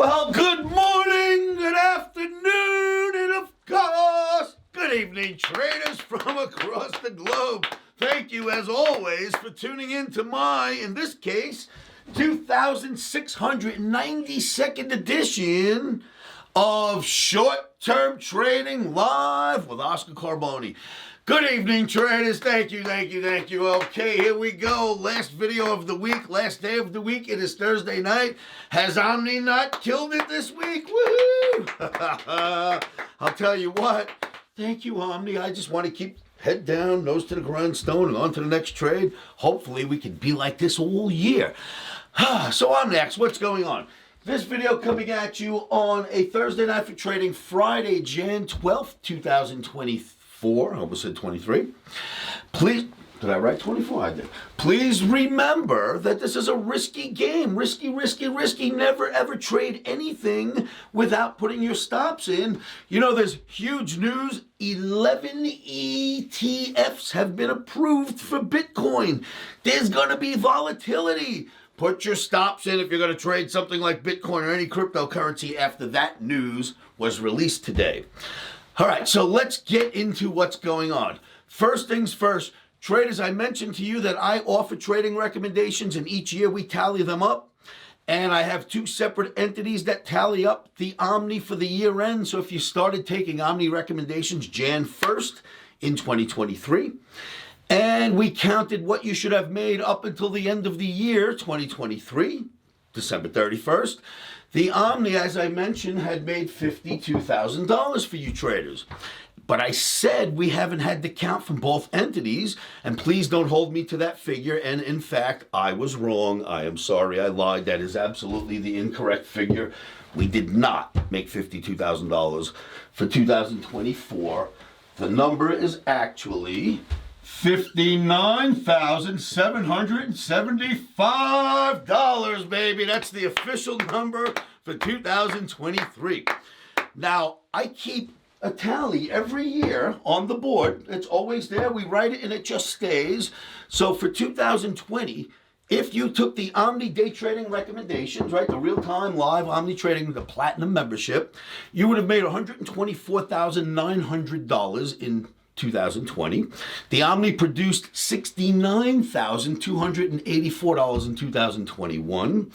Well, good morning, good afternoon, and of course, good evening, traders from across the globe. Thank you, as always, for tuning in to my, in this case, 2692nd edition of Short-Term Trading Live with Oscar Carboni. Good evening, traders. Thank you. Okay, here we go. Last video of the week, last day of the week. It is Thursday night. Has Omni not killed it this week? Woohoo! I'll tell you what. Thank you, Omni. I just want to keep head down, nose to the grindstone, and on to the next trade. Hopefully, we can be like this all year. So I'm next. What's going on? This video coming at you on a Thursday night for trading, Friday, Jan 12th, 2024. I almost said 23. Please, did I write 24? I did. Please remember that this is a risky game. Risky. Never ever trade anything without putting your stops in. You know, there's huge news. 11 ETFs have been approved for Bitcoin. There's going to be volatility. Put your stops in if you're going to trade something like Bitcoin or any cryptocurrency after that news was released today. All right, so let's get into what's going on. First things first, traders, I mentioned to you that I offer trading recommendations, and each year we tally them up. And I have two separate entities that tally up the Omni for the year end. So if you started taking Omni recommendations Jan 1st in 2023, and we counted what you should have made up until the end of the year, 2023, December 31st, the Omni, as I mentioned, had made $52,000 for you traders. But I said we haven't had the count from both entities, and please don't hold me to that figure. And in fact, I was wrong. I am sorry, I lied. That is absolutely the incorrect figure. We did not make $52,000 for 2024. The number is actually $59,775, baby. That's the official number for 2023. Now, I keep a tally every year on the board. It's always there. We write it and it just stays. So for 2020, if you took the Omni day trading recommendations, right, the real-time live Omni trading, the platinum membership, you would have made $124,900 in 2020. The Omni produced $69,284 in 2021.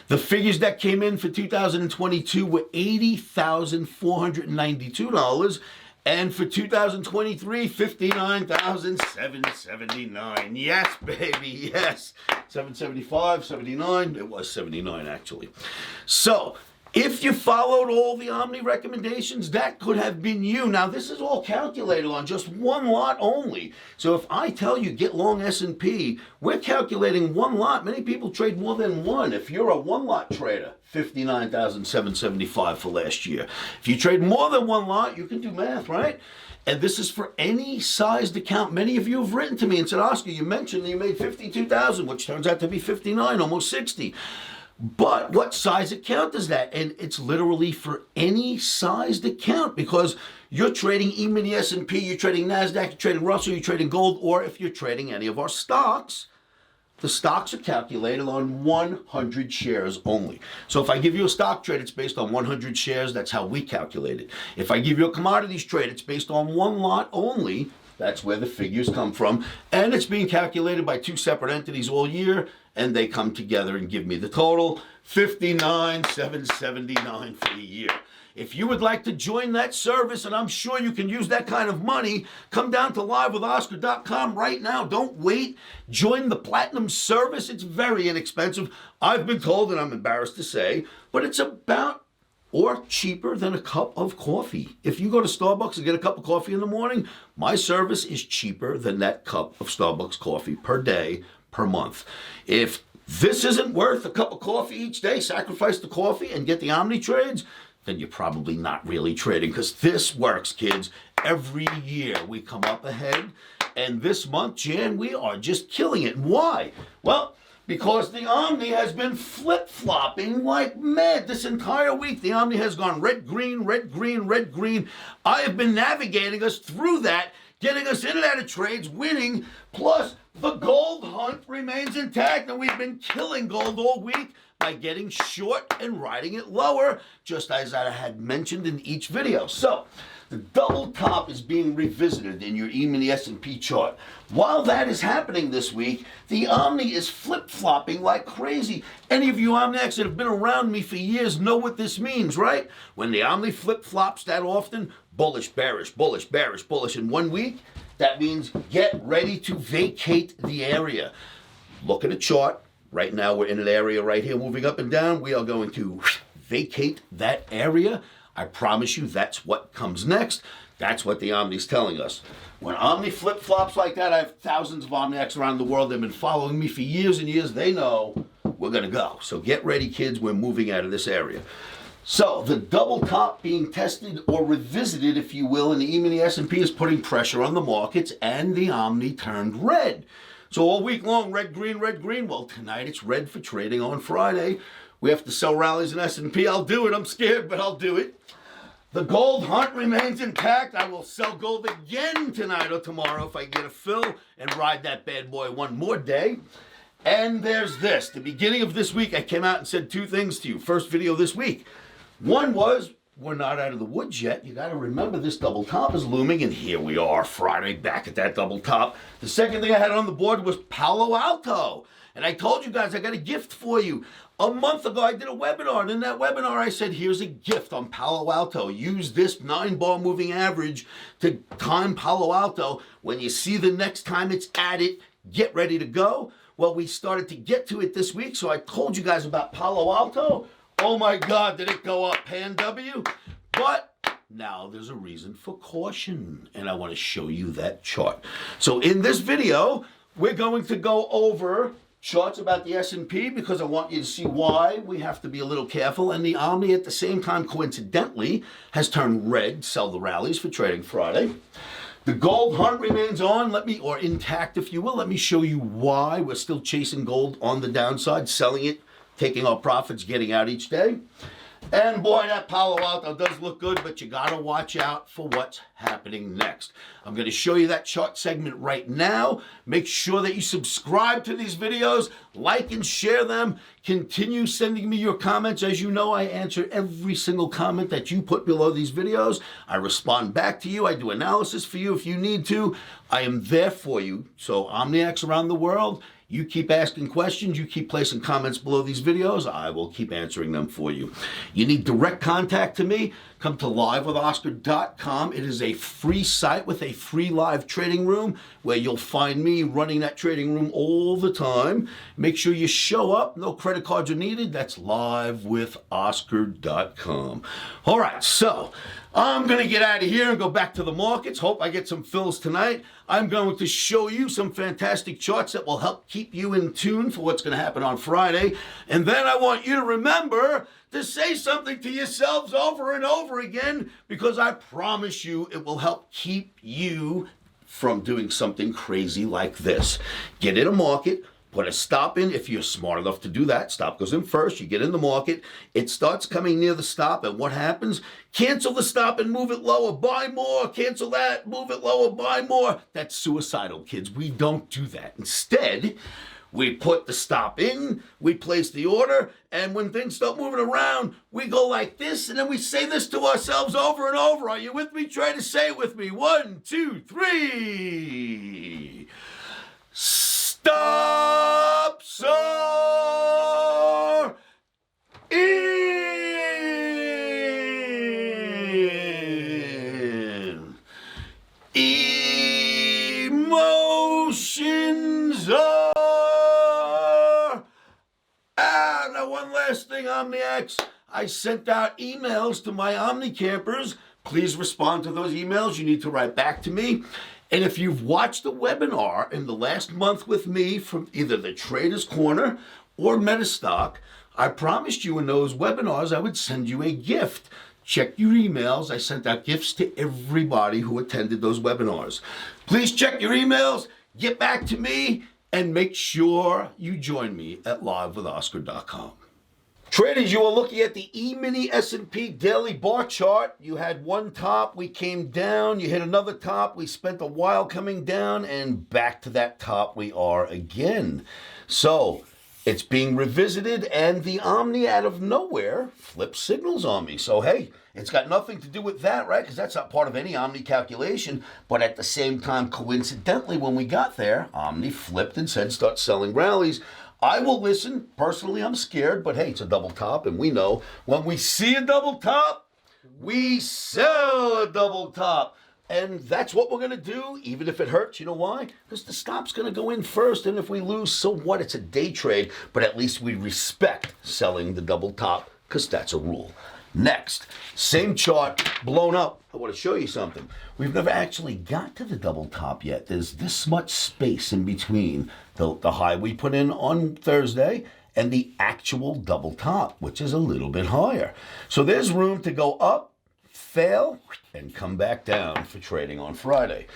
The figures that came in for 2022 were $80,492. And for 2023, $59,779. Yes, baby, yes. 775, 79. It was 79, actually. So, if you followed all the Omni recommendations, that could have been you. Now, this is all calculated on just one lot only. So if I tell you get long S&P, we're calculating one lot. Many people trade more than one. If you're a one-lot trader, $59,775 for last year. If you trade more than one lot, you can do math, right? And this is for any sized account. Many of you have written to me and said, Oscar, you mentioned that you made $52,000, which turns out to be 59, almost 60. But what size account is that? And it's literally for any sized account, because you're trading E-mini S&P, you're trading NASDAQ, you're trading Russell, you're trading gold, or if you're trading any of our stocks, the stocks are calculated on 100 shares only. So if I give you a stock trade, it's based on 100 shares. That's how we calculate it. If I give you a commodities trade, it's based on one lot only. That's where the figures come from. And it's being calculated by two separate entities all year, and they come together and give me the total, $59,779 for the year. If you would like to join that service, and I'm sure you can use that kind of money, come down to livewithoscar.com right now. Don't wait. Join the Platinum service. It's very inexpensive. I've been told, and I'm embarrassed to say, but it's about or cheaper than a cup of coffee. If you go to Starbucks and get a cup of coffee in the morning, my service is cheaper than that cup of Starbucks coffee per day, per month. If this isn't worth a cup of coffee each day, sacrifice the coffee and get the Omni trades, then you're probably not really trading, because this works, kids. Every year we come up ahead, and this month, Jan, we are just killing it. Why? Well, because the Omni has been flip-flopping like mad this entire week. The Omni has gone red, green, red, green, red, green. I have been navigating us through that, getting us in and out of trades, winning, plus the gold hunt remains intact, and we've been killing gold all week. by getting short and riding it lower, just as I had mentioned in each video. So the double top is being revisited in your E-mini S&P chart. While that is happening this week, the Omni is flip-flopping like crazy. Any of you Omniacs that have been around me for years know what this means, right? When the Omni flip-flops that often, bullish, bearish, bullish, bearish, bullish in 1 week, that means get ready to vacate the area. Look at a chart. Right now we're in an area right here moving up and down. We are going to vacate that area. I promise you that's what comes next. That's what the Omni's telling us. When Omni flip-flops like that, I have thousands of Omniacs around the world. They've been following me for years and years. They know we're going to go. So get ready, kids. We're moving out of this area. So the double top being tested or revisited, if you will, in the E-mini S&P is putting pressure on the markets, and the Omni turned red. So all week long, red, green, red, green. Well, tonight it's red for trading on Friday. We have to sell rallies in S&P. I'll do it. I'm scared, but I'll do it. The gold hunt remains intact. I will sell gold again tonight or tomorrow if I get a fill and ride that bad boy one more day. And there's this. The beginning of this week, I came out and said 2 things to you. First video this week. One was, we're not out of the woods yet. You got to remember this double top is looming, and here we are Friday back at that double top. The second thing I had on the board was Palo Alto. And I told you guys I got a gift for you. A month ago, I did a webinar, and in that webinar, I said, here's a gift on Palo Alto. Use this 9-bar moving average to time Palo Alto. When you see the next time it's at it, get ready to go. Well, we started to get to it this week, so I told you guys about Palo Alto. Oh my God, did it go up, Pan W? But now there's a reason for caution, and I want to show you that chart. So in this video, we're going to go over charts about the S&P because I want you to see why we have to be a little careful. And the Omni at the same time, coincidentally, has turned red, sell the rallies for Trading Friday. The gold hunt remains on, or intact, if you will. Let me show you why we're still chasing gold on the downside, selling it, taking our profits, getting out each day. And boy, that Palo Alto does look good, but you got to watch out for what's happening next. I'm going to show you that chart segment right now. Make sure that you subscribe to these videos, like and share them. Continue sending me your comments. As you know, I answer every single comment that you put below these videos. I respond back to you. I do analysis for you if you need to. I am there for you. So Omniacs around the world, you keep asking questions, you keep placing comments below these videos, I will keep answering them for you. You need direct contact to me, come to livewithoscar.com. It is a free site with a free live trading room where you'll find me running that trading room all the time. Make sure you show up, no credit cards are needed. That's livewithoscar.com. All right, so I'm going to get out of here and go back to the markets. Hope I get some fills tonight. I'm going to show you some fantastic charts that will help keep you in tune for what's going to happen on Friday. And then I want you to remember to say something to yourselves over and over again, because I promise you it will help keep you from doing something crazy like this. Get in a market. Put a stop in if you're smart enough to do that. Stop goes in first. You get in the market. It starts coming near the stop, and what happens? Cancel the stop and move it lower. Buy more. Cancel that. Move it lower. Buy more. That's suicidal, kids. We don't do that. Instead, we put the stop in. We place the order. And when things start moving around, we go like this, and then we say this to ourselves over and over. Are you with me? Try to say it with me. 1, 2, 3. Stop, sir, in. Emotions are out. Now one last thing, Omniacs. I sent out emails to my Omni campers. Please respond to those emails. You need to write back to me. And if you've watched the webinar in the last month with me from either the Trader's Corner or Metastock, I promised you in those webinars I would send you a gift. Check your emails. I sent out gifts to everybody who attended those webinars. Please check your emails, get back to me, and make sure you join me at livewithoscar.com. Traders, you are looking at the E-mini S&P daily bar chart. You had one top, we came down, you hit another top, we spent a while coming down, and back to that top we are again. So, It's being revisited, and the Omni out of nowhere flips signals on me. So, hey, it's got nothing to do with that, right? Because that's not part of any Omni calculation. But at the same time, coincidentally, when we got there, Omni flipped and said start selling rallies. I will listen. Personally, I'm scared, but hey, it's a double top, and we know when we see a double top, we sell a double top. And that's what we're going to do, even if it hurts. You know why? Because the stop's going to go in first, and if we lose, so what? It's a day trade, but at least we respect selling the double top, because that's a rule. Next, same chart, blown up. I want to show you something. We've never actually got to the double top yet. There's this much space in between the high we put in on Thursday and the actual double top, which is a little bit higher. So there's room to go up, fail, and come back down for trading on Friday.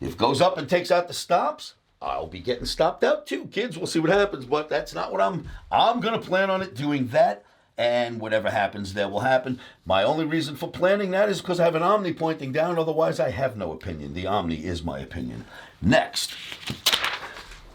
If it goes up and takes out the stops, I'll be getting stopped out too, kids. We'll see what happens, but that's not what I'm going to plan on it doing that, and whatever happens there will happen. My only reason for planning that is because I have an Omni pointing down. Otherwise, I have no opinion. The Omni is my opinion. Next,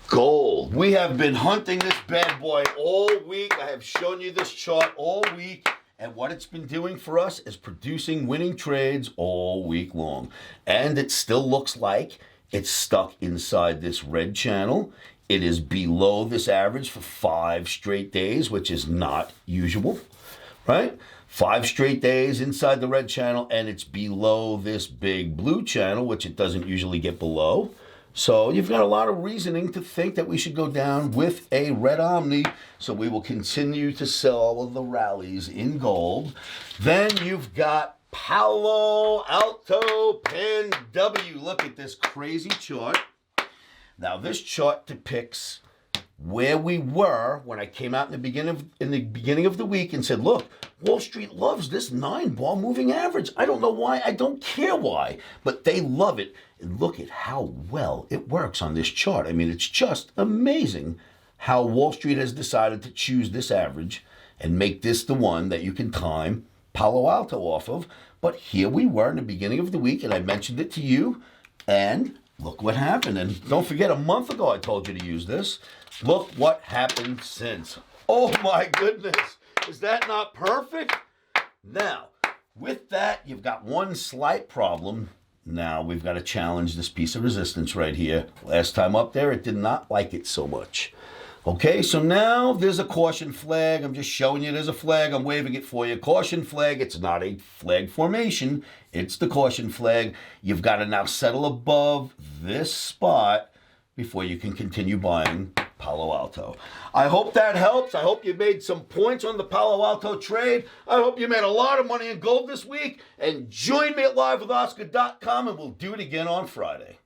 gold. We have been hunting this bad boy all week. I have shown you this chart all week. And what it's been doing for us is producing winning trades all week long. And it still looks like it's stuck inside this red channel. It is below this average for 5 straight days, which is not usual, right? 5 straight days inside the red channel, and it's below this big blue channel, which it doesn't usually get below. So you've got a lot of reasoning to think that we should go down with a red Omni. So we will continue to sell all of the rallies in gold. Then you've got Palo Alto Pan W. Look at this crazy chart. Now this chart depicts where we were when I came out in the beginning of the week and said, look, Wall Street loves this 9-bar moving average. I don't know why. I don't care why, but they love it. And look at how well it works on this chart. I mean, it's just amazing how Wall Street has decided to choose this average and make this the one that you can time Palo Alto off of. But here we were in the beginning of the week, and I mentioned it to you, and look what happened. And don't forget, a month ago I told you to use this. Look what happened since. Oh my goodness. Is that not perfect? Now, with that, you've got one slight problem. Now we've got to challenge this piece of resistance right here. Last time up there, it did not like it so much. Okay, so now there's a caution flag. I'm just showing you there's a flag. I'm waving it for you. Caution flag. It's not a flag formation. It's the caution flag. You've got to now settle above this spot before you can continue buying Palo Alto. I hope that helps. I hope you made some points on the Palo Alto trade. I hope you made a lot of money in gold this week. And join me at livewithoscar.com, and we'll do it again on Friday.